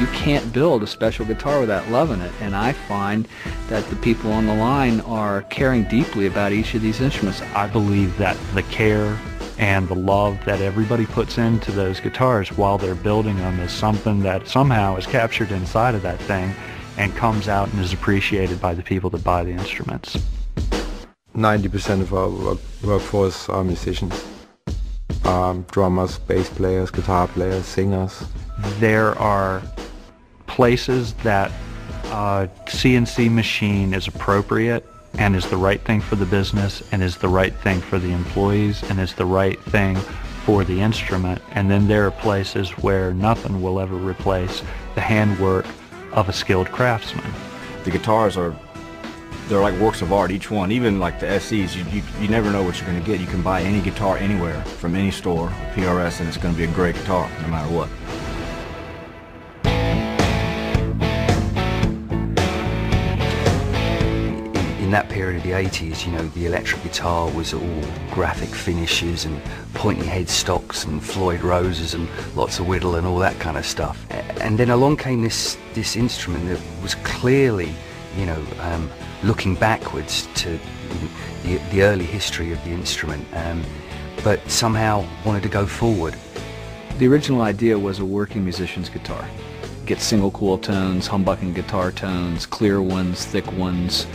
You can't build a special guitar without loving it, and I find that the people on the line are caring deeply about each of these instruments. I believe that the care and the love that everybody puts into those guitars while they're building them is something that somehow is captured inside of that thing and comes out and is appreciated by the people that buy the instruments. 90% of our workforce are musicians. Drummers, bass players, guitar players, singers. There are places that a CNC machine is appropriate and is the right thing for the business and is the right thing for the employees and is the right thing for the instrument, and then there are places where nothing will ever replace the handwork of a skilled craftsman. The guitars they're like works of art, each one. Even like the SEs, you never know what you're going to get. You can buy any guitar anywhere from any store, PRS, and it's going to be a great guitar no matter what. In that period of the 80s, you know, the electric guitar was all graphic finishes and pointy head stocks and Floyd Roses and lots of whittle and all that kind of stuff. And then along came this instrument that was clearly, you know, looking backwards to the early history of the instrument, but somehow wanted to go forward. The original idea was a working musician's guitar. Get single coil tones, humbucking guitar tones, clear ones, thick ones,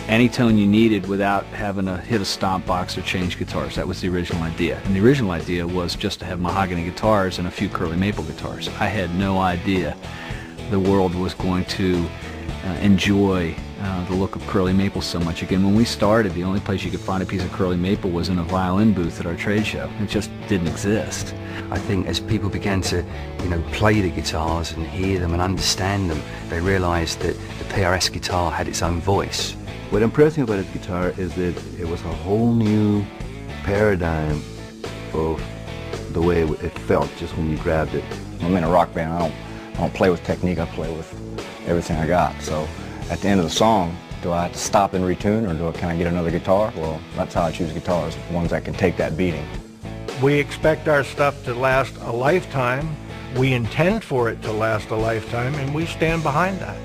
any tone you needed without having to hit a stomp box or change guitars. That was the original idea. And the original idea was just to have mahogany guitars and a few curly maple guitars. I had no idea the world was going to enjoy the look of curly maple so much. Again, when we started, the only place you could find a piece of curly maple was in a violin booth at our trade show. It just didn't exist. I think as people began to, you know, play the guitars and hear them and understand them, they realized that the PRS guitar had its own voice. What impressed me about this guitar is that it was a whole new paradigm of the way it felt just when you grabbed it. I'm in a rock band. I don't play with technique. I play with everything I got. So at the end of the song, do I have to stop and retune, or can I get another guitar? Well, that's how I choose guitars, ones that can take that beating. We expect our stuff to last a lifetime. We intend for it to last a lifetime, and we stand behind that.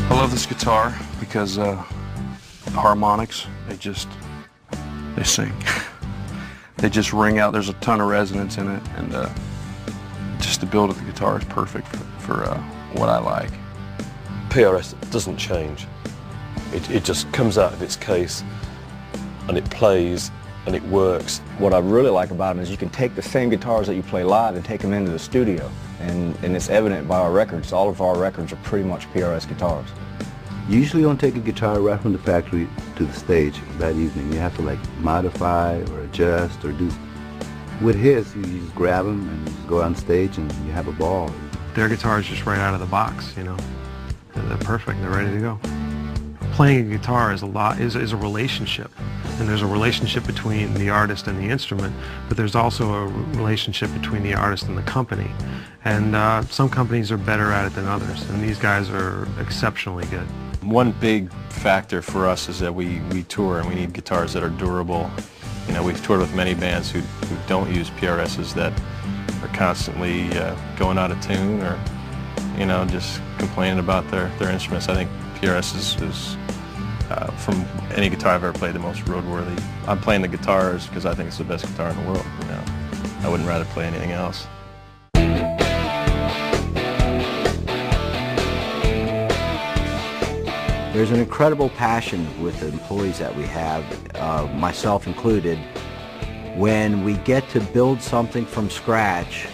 I love this guitar because the harmonics, they sing. They just ring out. There's a ton of resonance in it, and just the build of the guitar is perfect for what I like. PRS doesn't change. It just comes out of its case and it plays and it works. What I really like about it is you can take the same guitars that you play live and take them into the studio, and it's evident by our records. All of our records are pretty much PRS guitars. You usually don't take a guitar right from the factory to the stage that evening. You have to like modify or adjust or do. With his, you just grab them and just go on stage and you have a ball. Their guitar is just right out of the box, you know. They're perfect. They're ready to go. Playing a guitar is a relationship, and there's a relationship between the artist and the instrument, but there's also a relationship between the artist and the company. And some companies are better at it than others, and these guys are exceptionally good. One big factor for us is that we tour, and we need guitars that are durable. You know, we've toured with many bands who don't use PRSs, that are constantly going out of tune, or, you know, just complaining about their instruments. I think PRS is from any guitar I've ever played, the most roadworthy. I'm playing the guitars because I think it's the best guitar in the world. You know, I wouldn't rather play anything else. There's an incredible passion with the employees that we have, myself included, when we get to build something from scratch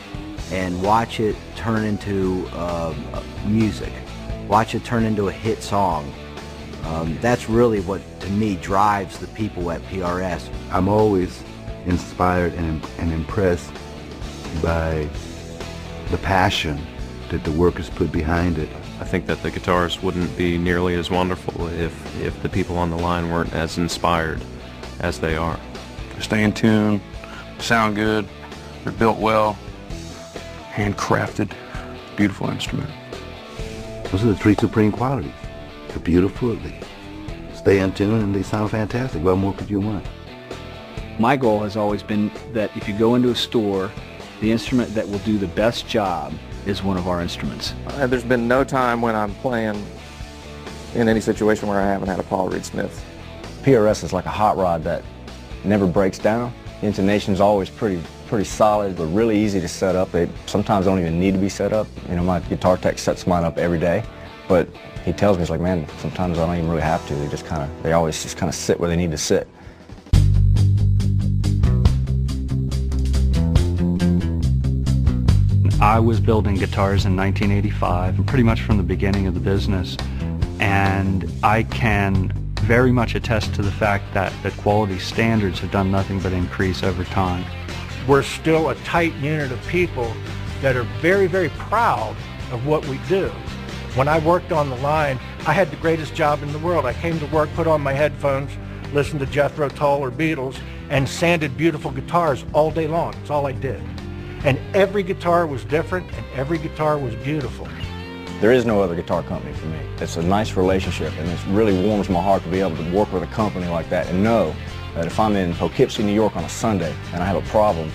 and watch it turn into music, watch it turn into a hit song. That's really what, to me, drives the people at PRS. I'm always inspired and impressed by the passion that the workers put behind it. I think that the guitars wouldn't be nearly as wonderful if the people on the line weren't as inspired as they are. They stay in tune, sound good, they're built well, handcrafted, beautiful instrument. Those are the three supreme qualities. They're beautiful, they stay in tune, and they sound fantastic. What more could you want? My goal has always been that if you go into a store, the instrument that will do the best job is one of our instruments. There's been no time when I'm playing in any situation where I haven't had a Paul Reed Smith. PRS is like a hot rod that never breaks down. The intonation's always pretty solid, but really easy to set up. They sometimes don't even need to be set up. You know, my guitar tech sets mine up every day, but he tells me, he's like, man, sometimes I don't even really have to. They always just kind of sit where they need to sit. I was building guitars in 1985, pretty much from the beginning of the business, and I can very much attest to the fact that the quality standards have done nothing but increase over time. We're still a tight unit of people that are very, very proud of what we do. When I worked on the line, I had the greatest job in the world. I came to work, put on my headphones, listened to Jethro Tull or Beatles, and sanded beautiful guitars all day long. That's all I did. And every guitar was different, and every guitar was beautiful. There is no other guitar company for me. It's a nice relationship, and it really warms my heart to be able to work with a company like that and know that if I'm in Poughkeepsie, New York on a Sunday and I have a problem,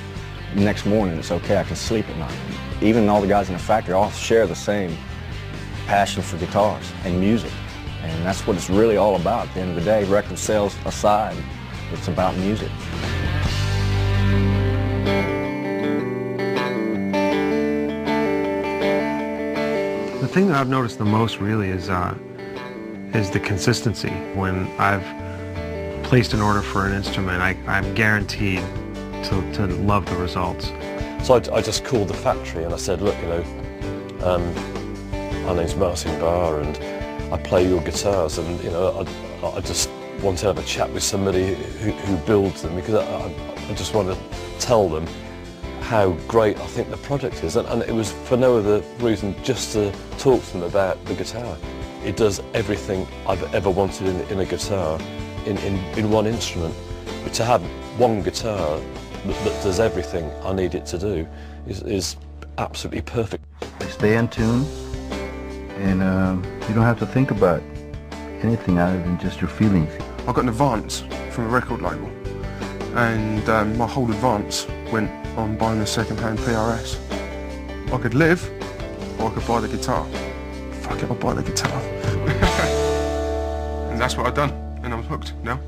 the next morning it's okay, I can sleep at night. Even all the guys in the factory all share the same passion for guitars and music, and that's what it's really all about. At the end of the day, record sales aside, it's about music. The thing that I've noticed the most really is the consistency. When I've placed an order for an instrument, I'm guaranteed to love the results. So I just called the factory and I said, look, you know, my name's Martin Barr and I play your guitars, and you know, I just want to have a chat with somebody who builds them, because I just want to tell them how great I think the product is, and it was for no other reason, just to talk to them about the guitar. It does everything I've ever wanted in a guitar in one instrument. But to have one guitar that does everything I need it to do is absolutely perfect. Stay in tune, and you don't have to think about anything other than just your feelings. I got an advance from a record label, and my whole advance went on buying a second-hand PRS. I could live, or I could buy the guitar. Fuck it, I'll buy the guitar. And that's what I've done, and I'm hooked now.